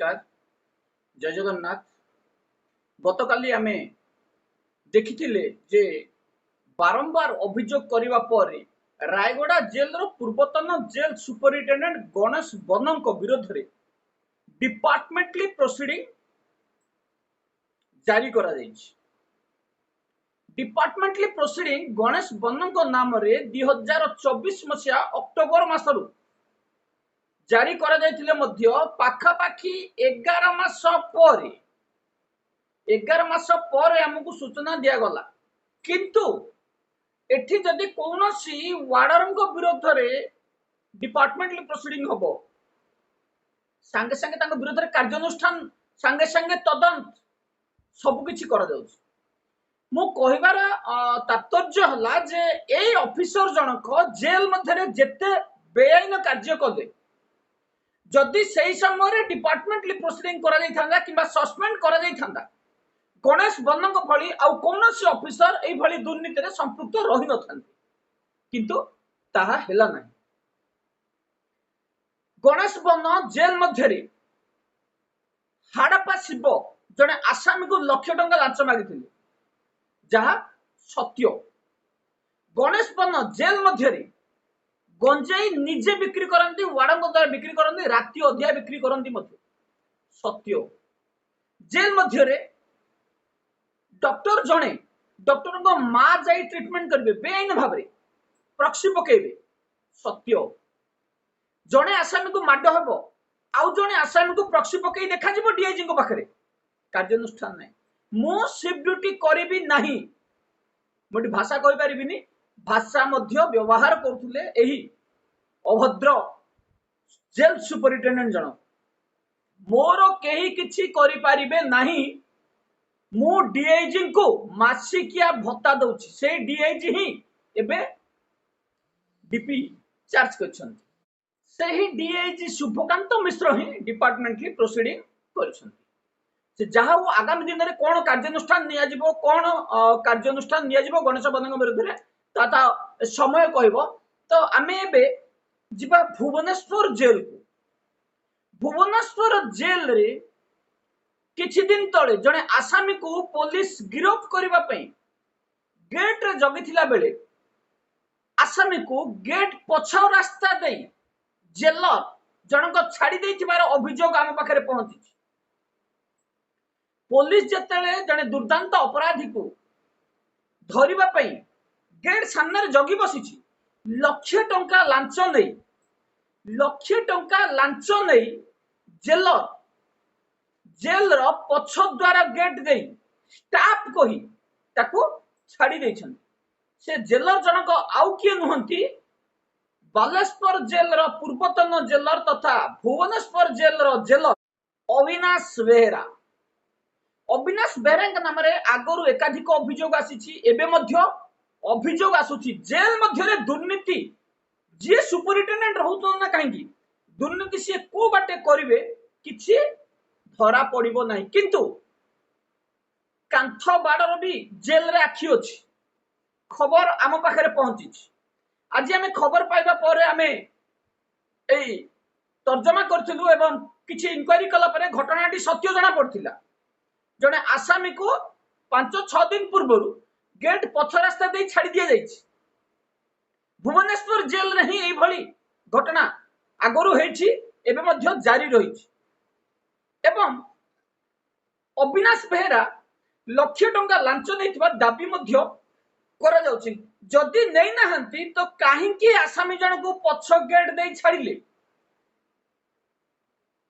नमस्कार जय जगन्नाथ। गतकाली आमे देखिथिले जे बारंबार अभियोग करने पर रायगड़ा जेल रो पूर्वतन जेल सुपरिटेडेंट गणेश बनम विरोध में डिपार्टमेंटली प्रोसीडिंग जारी करा जायछि। डिपार्टमेंटली प्रोसीडिंग गणेश बनम नाम रे 2024 मसिया अक्टोबर मासरु जारी करा जायतिले मध्य पाखापाखी 11 मास पर हमको सूचना दिया गला, किंतु एठी जदि कौनसी वार्डर विरोध में डिपार्टमेंटली प्रोसीडिंग हबो संगे संगे तांको विरोध में कार्यानुष्ठान संगे संगे तदंत सबकिछि करा जाउछि। मु कहिबार तात्पर्य हला जे ए ऑफिसर जनक जेल मध्य जेते बेआईन कार्य कले जदि सही समय डिपार्टमेंटली प्रोसीडिंग करा जाई थांदा किबा सस्पेंड करा जाई थांदा गणेश बनक भली आउ कौनसी ऑफिसर एई भली दुर्नीति रे संपृक्त रहि न थांती, किंतु ताहा हेला नाही। गणेश बन जेल मध्य हाड़पा शिव जने आसामी को लक्ष टंका लांच मागिथिले जहा सत्य। गणेश बन जेल मध्य गंजाई निजे बिक्री करती, वार्डन द्वारा बिक्री करती, राति अधिया बिक्री करती सत्य। जेल मध्य डॉक्टर जने डॉक्टर को मां जाई ट्रीटमेंट करेंगे बेआईन भाव में प्रक्सी पकेबे सत्य। जने आसामी को माड हम आउ जने आसामी को प्रक्सी पकई देखा जिवो डीआईजी को पाखरे कार्यानुष्ठान नहीं। मु शिफ्ट ड्यूटी करिबी नाही, मोटी भाषा कहि परिबिनी, भाषा मध्य व्यवहार करथुले एही अभद्र जेल सुपरिटेंडेंट जन मोर केही किछि करि पारिबे नाही। मु डीआईजी को मासिकिया भत्ता दउछि, से डीआईजी ही एबे डीपी चार्ज करछन। सेही डीआईजी शुभकांत मिश्र ही डिपार्टमेंटली प्रोसीडिंग करछन। से जहाँ वो आगामी दिन में कौन कार्यानुष्ठान निया जिवो, कौन कार्यानुष्ठान निया जिवो गणेश बनक विरुद्ध में ताता समय कहबो। तो आमे एबे जिबा भुवनेश्वर जेल को। भुवनेश्वर जेल रे किछि दिन तले जने आसामी को पुलिस गिरफ्त करबा पई गेट रे जगिथिला बेले आसामी को गेट पछौ रास्ता देई जेलर जनक छाड़ी देथिबार अभियोग आम पाखरे पहुंची। पुलिस जेतेले जने दुर्दांत अपराधी को धरिबा पई गेट सामने जगी बसिछि, लक्ष टंका लांच नहीं जेलर जेल पछ द्वारा गेट दे स्टाफ कही ताकू छाड़ी देछन। से जेलर जनक आउ किए नुहंती बालेश्वर जेल पूर्वतन जेलर तथा भुवनेश्वर जेलर अविनाश बेहेरा। अविनाश बेहेरा नाम रे आगरु एकाधिक अभियोग आसीछि, एबे मध्य अभियोग आसुछि जेल मध्य दुर्नीति जी सुपरिटेंडेंट रहउतो ना काहेकि दुर्नीति से को बाटे करिवे किछि धरा पड़िबो नाही, किंतु कांथ बाडर भी जेल रे आखि अछि। खबर आम पाखरे पहुंची। आज आमे खबर पाइबा परे आमे एई तर्जमा करथिलु एवं किछि इंक्वायरी कला परे घटनाटी सत्य जणा पड़थिला। जने आसामी को 5-6 दिन पूर्व गेट पछ रास्ता दे छाड़ी दिया जाइछि। भुवनेश्वर जेल नहीं एई भली घटना आगरु हेछि, एबे मध्य जारी रहिछि। एवं अविनाश बेहेरा लक्ष टंका लांच नैथिबा दाबी मध्य करा जाउछि। जदि नै नाहंती तो काहेकि आसामी जन को पछ गेट दे छाड़िले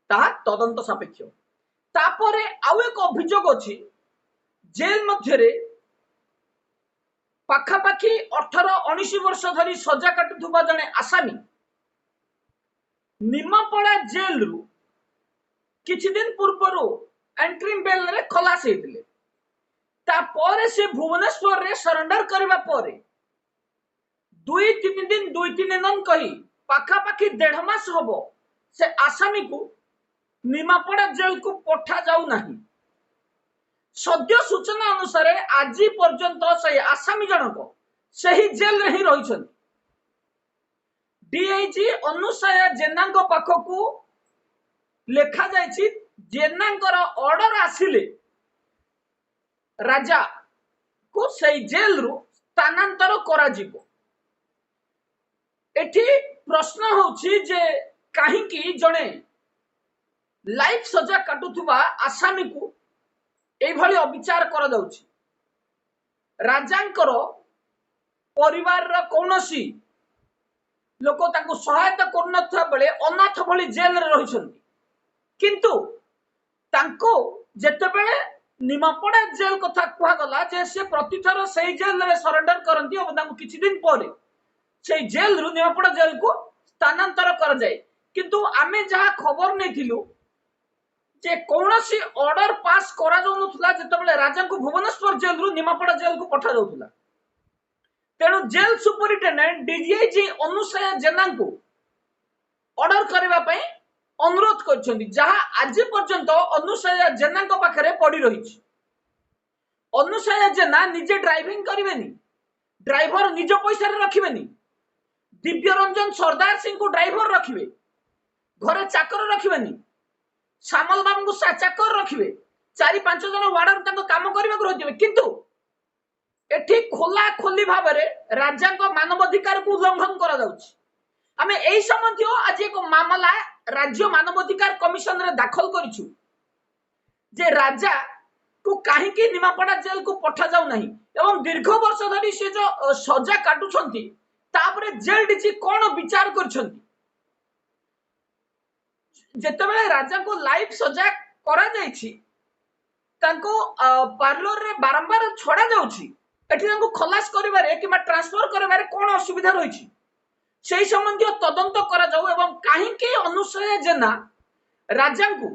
ता तदंत सापेक्ष। तापरे आउ एक अभियोग अछि जेल मध्य रे पाखापाखी 18-19 वर्ष धरी सजा काटुथुबा जने आसामी निमापड़ा जेल रु किछि दिन पूर्व एंट्री बेल रे खलास हेतिले। तापरे से भुवनेश्वर रे सरेंडर करबा परे 2-3 दिन कही पाखापाखी 1.5 मास हबो से आसामी को निमापड़ा जेल को पठा जाऊ नाही। सद्य सूचना अनुसार आज पर्यंत से आसामी जनक सही जेल रे ही रहिछन। डीआईजी अनुसाया जेना पाखकू लेखा जाइछि जेनांकर ऑर्डर आसिले राजा को सही जेल रु स्थानांतर करा जीवो। एठी प्रश्न होछि जे काहींकी जणे लाइफ सजा काटुथुबा आसामी को एई भली अविचार करा जाउछि। राजांकर परिवार रा कोनोसी लोक ताको सहायता करनथा बेले अनाथ भली जेल रे रहिसंती, किंतु तांको जेतेबेले निमापड़ा जेल कथा कुहा गला जे से प्रतिथर सही जेल रे सरेंडर करंती और तांको किछि दिन परे सही जेल रु निमापड़ा जेल को स्थानांतर कर जाय। किंतु आमे जहा खबर नेथिलु जे कोनोसी ऑर्डर पास करा जाउनथला जेतेबेले राजा को भुवनेश्वर जेल रु निमापड़ा जेल को पठा जाउथला। तेणु जेल सुपरिटेंडेंट डीजीआईजी अनुसया जेना को ऑर्डर करबा पई अनुरोध करछन्ती, जहा आज पर्यंत अनुसया जेना को पाखरे पड़ी रहिछि। अनुसया जेना निजे ड्राइविंग करिवेनी, ड्राइवर निज पैसा रे रखिवेनी, दिव्य रंजन सरदार सिंह को ड्राइवर रखिवे, घरे चाकर रखिवेनी, श्यामल बाबू को चाकर रखिवे, 4-5 जन वार्डर ताको काम करबा को रहिथिबे, किंतु एठी खोला खोली भाव राजा को मानवाधिकार को उल्लंघन करा जाउछि। आमे एई संबंधी आज एक मामला राज्य मानवाधिकार कमिशन रे दाखल करिछु जे राजा को काहे की निमापड़ा जेल को पठा जाउ नाही एवं दीर्घ वर्ष धरि से जो सजा काटुछंती तापरे जेल डीजी कोन विचार करछंती। जेतेबेले राजा को लाइफ सजा करा जाइछि तांको पार्लर रे बारंबार छड़ा जाउछि, एठी तांको खलास करिबारे किबा ट्रांसफर करिबारे कोन असुविधा रहिछि सेही संबंधी तदंत करा जाउ एवं काहे के अनुसया जेना राजा को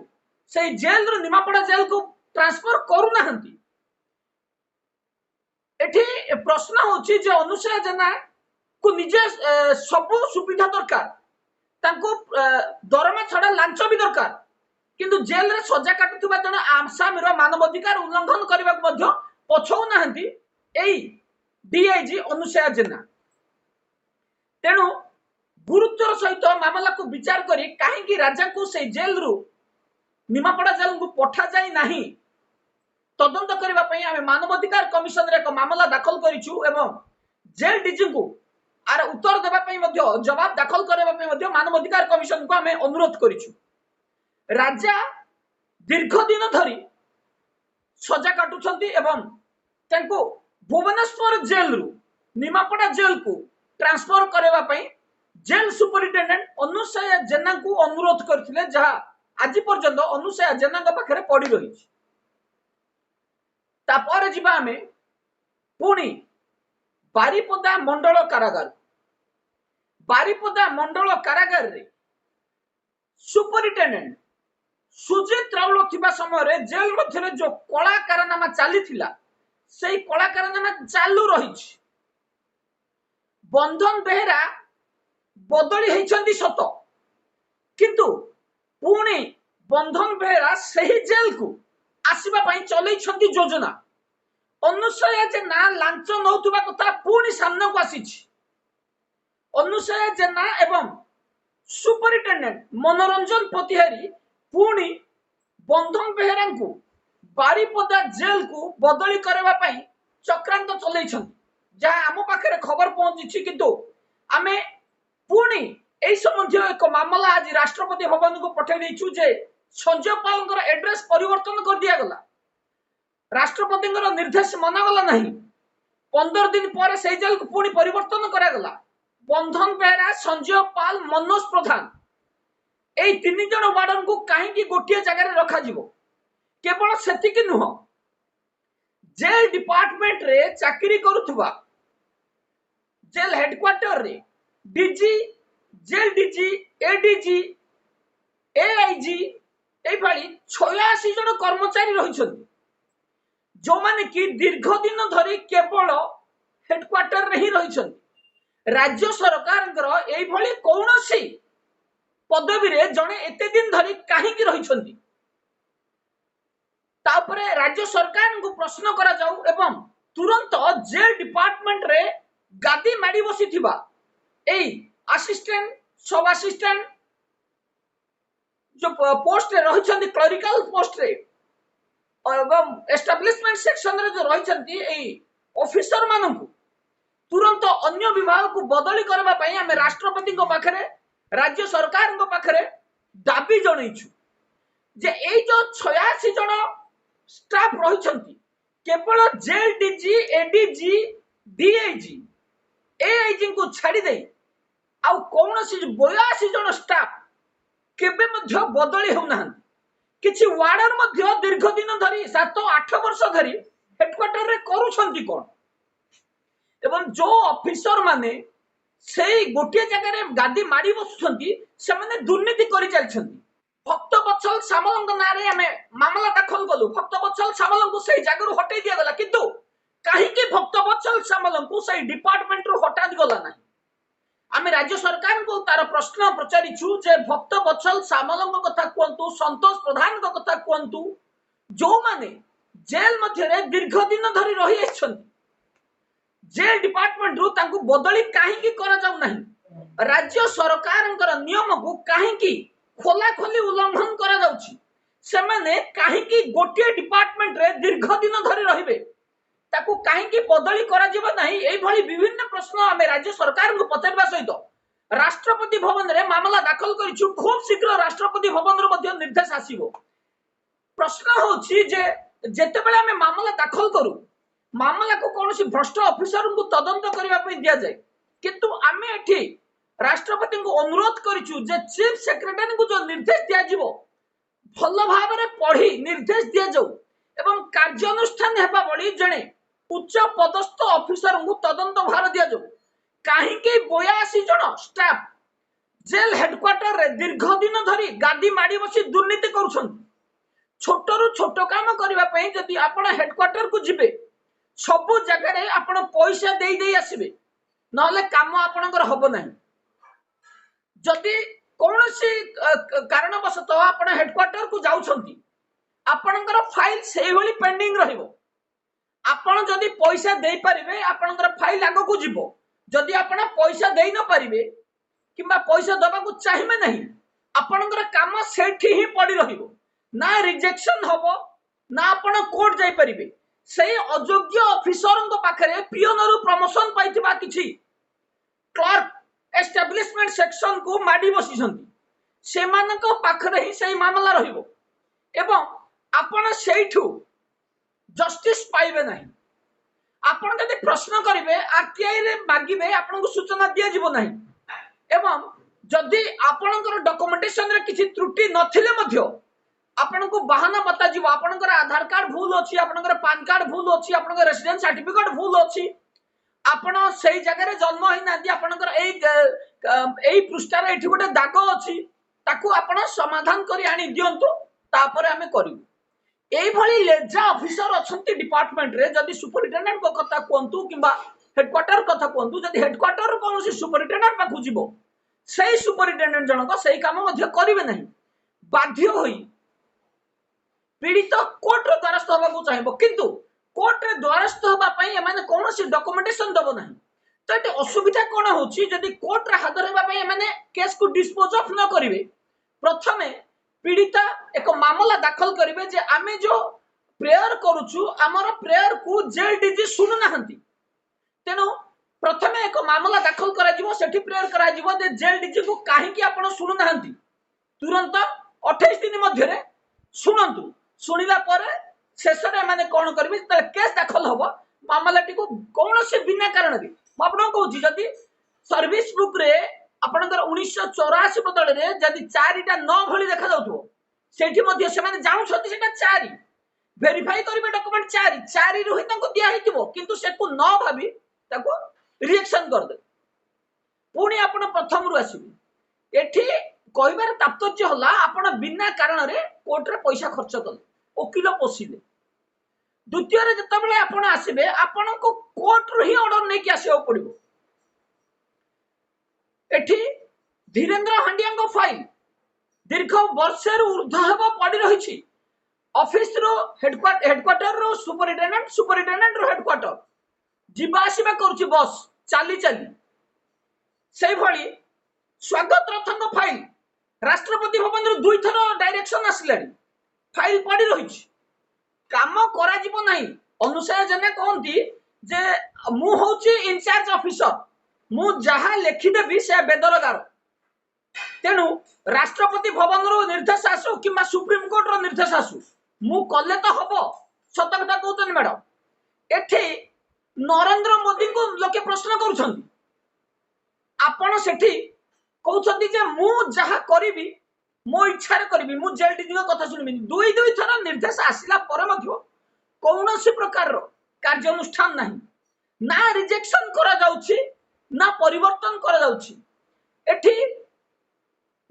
सेही जेल रो निमापड़ा जेल को ट्रांसफर करू नाहंती। एठी प्रश्न होछि जे अनुसया जेना को निजे सब सुविधा दरकार, तांको दरमा छड़ा लांच भी दरकार, किंतु जेल रे सजा काटुथबा जने आसामी रो मानवाधिकार उल्लंघन करबा मध्य पछौ नाहंती एई डीआईजी अनुसया जेना। तेणु गुरुत्वर सहित मामला को विचार करी काहेकि राजा को से जेल रु निमापड़ा जेल को पठा जाय नाही तदंत करबा पई आमे मानवाधिकार कमिशन रे एक मामला दाखल करिछु एवं जेल डीजी को आर उत्तर देबा पई मध्य जवाब दाखल करबा पई मध्य मानवाधिकार कमिशन को आमे अनुरोध करिछु। राजा दीर्घ दिन धरी सजा काटुछंती एवं तांको भुवनेश्वर जेल रु निमापड़ा जेल को ट्रांसफर करबा पई जेल सुपरिटेंडेंट अनुसया जेना को अनुरोध करथिले, जहा आज पर्यंत अनुसया जेना का पाखरे पड़ी रहिछि। तापर जिबा आमे पुणी बारिपदा मंडल कारागार। बारिपदा मंडल कारागार रे सुपरिटेंडेंट सुजित राउल थिबा समय रे जेल मध्यरे जो कला कारनामा चाली थिला सेही कला कारनामा चालू रहिछि। बंधन बेहरा बदली हेचंदी सत, किंतु पुणी बंधन बेहरा सही जेल को आसीबा पई चलैछंदी योजना। अनुसया जेना लांच नौतुबा कथा पुणी सामने को आसीछि। अनुसया जेना एवं सुपरिटेंडेंट मनोरंजन प्रतिहारी पुणी बंधन बेहरा को बारिपदा जेल को बदली करबा पई चक्रांत चलैछंदी, जहा आम पाखरे खबर पहुंची, किंतु आमे पुणी एई संबंधी एक मामला आज राष्ट्रपति भवन को पठै दैछु जे संजय पालंकर एड्रेस परिवर्तन कर दिया गला। राष्ट्रपति निर्देश मना गला नहीं, 15 दिन पर से जेल को पुणी परिवर्तन करा गला। बंधन बेहरा, संजय पाल, मनोज प्रधान एई 3 जन वार्डन को काहेकि गोटिए जगह रे रखा जिवो। केवल सेतिक नुह, जेल डिपार्टमेंट रे चाकरी करुथुबा जेल हेडक्वार्टर रे DG, jail DG, ADG, AIG एई भली 86 जन कर्मचारी रहिछन्ति, जो माने कि दीर्घ दिन धरी केवल हेडक्वार्टर रे ही रहिछन्ति। राज्य सरकार एई भली कोनोसी पदवी रे जणे एते दिन धरी काहेकि रहिछन्ति, तापरे राज्य सरकार को प्रश्न करा जाऊ एवं तुरंत जेल डिपार्टमेंट रे गादी माडी बसिथिबा एई असिस्टेंट, सब असिस्टेंट जो पोस्ट रे रही क्लरिकल पोस्ट रे एवं एस्टाब्लिशमेंट सेक्शन रे जो रही ऑफिसर मानू तुरंत अन्य विभाग को बदली करबा पई हमें राष्ट्रपति को पाखरे राज्य सरकार को पाखरे दाबी जणैछु जे ए जो 86 जन स्टाफ रही केवल jail DG ADG DIG AIG को छाड़ी दे आ कौन सी 82 जन स्टाफ केबे मध्य बदली होना किछि वार्डर मध्य दीर्घ दिन धरी 7-8 वर्ष धरी हेडक्वार्टर रे करूछंती कोन एवं जो ऑफिसर माने से गोटे जगह गादी माड़ी बसुछंती से माने दुर्नीति करि चलछंती भक्तवत्सल सामलंग नारे हमें मामला दाखल कलु भक्तवत्सल सामलंग को सही जगह हटै दिया गला किंतु काहे कि भक्तवत्सल सामलंग को सही डिपार्टमेंट रो हटा गला नाही आमे राज्य सरकार को तार प्रश्न पचारिछु जे भक्तवत्सल सामलंग कथा कोंतु संतोष प्रधान को कथा कोंतु जो माने जेल मध्य रे दीर्घ दिन धरी रही आछंती जेल डिपार्टमेंट रू तांको बदली काहे करा जाउ नाही राज्य सरकारंकर नियम को काहे खोला खोली उल्लंघन करा जाउची से माने काहे गोटे डिपार्टमेंट रे दीर्घ दिन धरी रहिबे ताको काहे बदली करा जिवो नाही एई भली विभिन्न प्रश्न हमें राज्य सरकार को पचारबा सहित राष्ट्रपति भवन रे मामला दाखल करिछु खूब शीघ्र राष्ट्रपति भवन रो मध्य निर्देश आसीबो प्रश्न होची जे जेते बेले हमें मामला दाखल करू मामला को कौन सी भ्रष्ट ऑफिसर को तदंत करने दिया जाए किंतु आमे एठी राष्ट्रपति को अनुरोध करिछु जे चीफ सेक्रेटरी को जो निर्देश दिया जिवो भल भाव रे पढ़ी निर्देश दिया जाऊ एवं कार्यानुष्ठान हेबा बळी जणे उच्च पदस्थ ऑफिसर को तदंत भार दिया जाऊ काहे के 82 जन स्टाफ जेल हेडक्वार्टर रे दीर्घ दिन धरी गादी माडी बसी दुर्नीति करूछन छोट रु छोट काम करबा पई जदी आपण हेडक्वार्टर को जिबे सबु जगह रे आपण पैसा देई देई आसीबे नले काम आपणकर हबो नाही जदी कोनोसी कारणवशत आपण हेडक्वार्टर को जाउछंती आपणकर फाइल सेही भली पेंडिंग रहिबो आपण जदी पैसा देई परिबे आपणकर फाइल आगो को जिवो जदी आपण पैसा देई न परिबे किबा पैसा दबा को चाहिबे नाही आपणकर काम सेठी ही पड़ी रहिबो ना रिजेक्शन हबो ना आपण कोर्ट जाई परिबे सही अयोग्य ऑफिसर पाखे पियोन रु प्रमोशन पाइथिबा किछि क्लर्क एस्टाब्लिशमेंट सेक्शन को माडी बसिछंती सेमानक पाखरे ही सही मामला रहिबो एवं आपण सेठू जस्टिस पाइबे नाही आपण जदि प्रश्न करिवे आरटीआई रे मागिबे आपण को सूचना दिया जिवो नाही एवं जदि आपणकर डॉक्यूमेंटेशन रे किछि त्रुटि नथिले मध्य आपण को बहाना बता जीव आपनकर आधार कार्ड भूल अछि आपनकर पैन कार्ड भूल अछि आपनकर रेसिडेंस सर्टिफिकेट भूल अछि आपण सेही जगह रे जन्म होई नांदी आपनकर एई पृष्ठा रे एठी गोटे दाग अछि ताकू आपण समाधान करी आनी दियंतु तापर हमें करिवु एई भली लेजा ऑफिसर अछंती डिपार्टमेंट रे जदी सुपरिटेंडेंट को कथा कोंतु किबा हेडक्वार्टर कथा कोंतु जदी हेडक्वार्टर कोनोसी सुपरिटेंडेंट पाखु जीवो सेही सुपरिटेंडेंट जनक सेही काम मध्य करिवे नाही बाध्य होई पीड़ित कोर्ट रे द्वारस्थ होबा को चाहिबो किंतु कोर्ट रे द्वारस्थ होबा पई एमाने कोनोसी डॉक्यूमेंटेशन दबो नाही तो एते असुविधा कोन होची जदी कोर्ट रे हाजर होबा पई एमाने केस को डिस्पोज ऑफ न करिवे प्रथमे पीड़िता एक मामला दाखल करिवे जे आमे जो प्रेयर करूछु हमर प्रेयर को जेल डीजी सुनु नाहंती तेनो प्रथमे एक मामला दाखल करा जिवो सेठी प्रेयर करा जिवो जे जेल डीजी को काहे कि आपण सुनु नाहंती तुरंत 28 दिन मध्य रे सुनंतु सुनिला पर शेष रे माने कोन करबे त केस दाखल होबो मामलाटी को कोन से बिना कारण रे म आपन कहूची जदी सर्विस बुक रे आपनकर 1984 बदल रे जदी 4टा 9 भली देखा जाउथो सेठी मध्ये से माने जानु छथि सेटा 4 वेरीफाई करबे डॉक्यूमेंट 4 रु ही तंको दिया हितिबो किंतु से को 9 भाबी ताको रिएक्शन कर दे पुणी आपण प्रथम रु आसीबे एठी कहबार तात्पर्य होला आपण बिना कारण रे कोर्ट रे पैसा खर्च कले वकील पोसिले द्वितीय रे जत बेले आपण आसीबे आपण को कोर्ट रो ही ऑर्डर नै कि आसीओ पड़िबो एठी धीरेन्द्र हांडिया को फाइल दीर्घ वर्षे रु ऊर्ध्व हेबो पड़ी रहिछि ऑफिस रो हेडक्वार्टर रो सुपरिटेंडेंट रो हेडक्वार्टर जिबा आसीबा करूछि बस चाली सेही भली स्वागत रथंग फाइल राष्ट्रपति भवन रु दुई थर डायरेक्शन आसिलानी फाइल पड़ी रही काम करा जीवो नहीं अनुसया जेना कहती जे मु होची इनचार्ज ऑफिसर मु जहा लिखिदेवी से बेदरगार तेणु राष्ट्रपति भवन रु निर्देश आसु कि सुप्रीम कोर्ट रो निर्देश आसु मु कले तो हबो सत कथा कहउछन मैडम एठी नरेंद्र मोदी को लोके प्रश्न करूछन आपण सेठी कहउछन जे मु जहा करिवि मो इच्छा रे करिवि मु जेल डीजी को कथा सुनिबि दुई दुई थर निर्देश आसिला पर मध्य कौनसी प्रकार रो कार्यानुष्ठान नहीं ना रिजेक्शन करा जाउछि ना परिवर्तन करा जाउछि एठी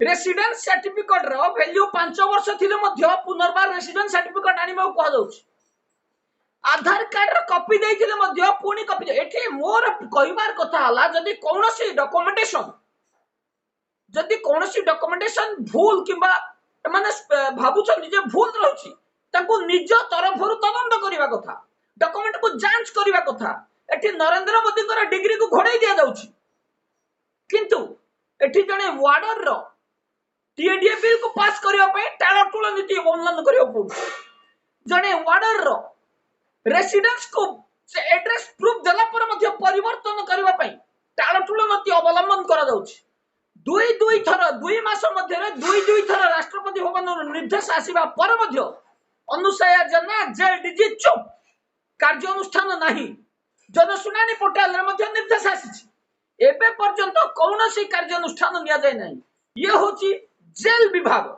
रेसिडेंस सर्टिफिकेट रो वैल्यू 5 वर्ष थिले मध्य पुनर्बार रेसिडेंस सर्टिफिकेट आनिबा को कह जाउछि आधार कार्ड रो कॉपी देइथिले मध्य पुनी कॉपी एठी मोर कहिबार कथा हला जदी कौनसी डॉक्यूमेंटेशन जदि कौनसी डॉक्यूमेंटेशन भूल किंबा माने भाबुछन जे भूल रहछि ताको निज तरफरु तदंत करिवा कथा डॉक्यूमेंट को जांच करिवा कथा एठी नरेंद्र मोदी को डिग्री को घोड़ाई दिया जाउछि किंतु एठी जने वार्डर रो टीएडीए बिल को पास करिवा पे टाळटुळ नीति अवलंबन करिवा पड़ु जने वार्डर रो रेसिडेंस को एड्रेस प्रूफ देला पर मध्य परिवर्तन करिवा पे टाळटुळ नीति अवलंबन करा जाउछि दुई दुई थर दुई मास मध्य दुई दुई थर राष्ट्रपति भवन निर्देश आसीबा पर मध्य अनुसया जेना जेल डीजी चुप कार्यानुष्ठान नहीं जनशुनानी पोर्टाल रे मध्य निर्देश आसीछि एबे पर्यंत कौनसी कार्यानुष्ठान निया जाय नहीं ये होची जेल विभाग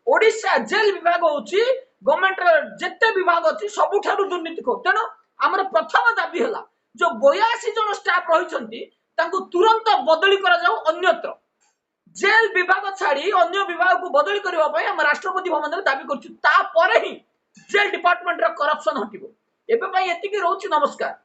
ओडिशा जेल विभाग होची गवर्नमेंट जेते विभाग अछि सबुठारु दुर्नीति को तेनो हमर प्रथम दाबी हला जो 82 जन स्टाफ रहिसंती तांको तुरंत बदली करा जाऊ अन्यत्र जेल विभाग छाड़ी अन्य विभाग को बदली करबा पय हम राष्ट्रपति भवन रे दाबी करछु ता परे ही जेल डिपार्टमेंट रो करप्शन हटिबो एबे पय एतिके रहउछि नमस्कार।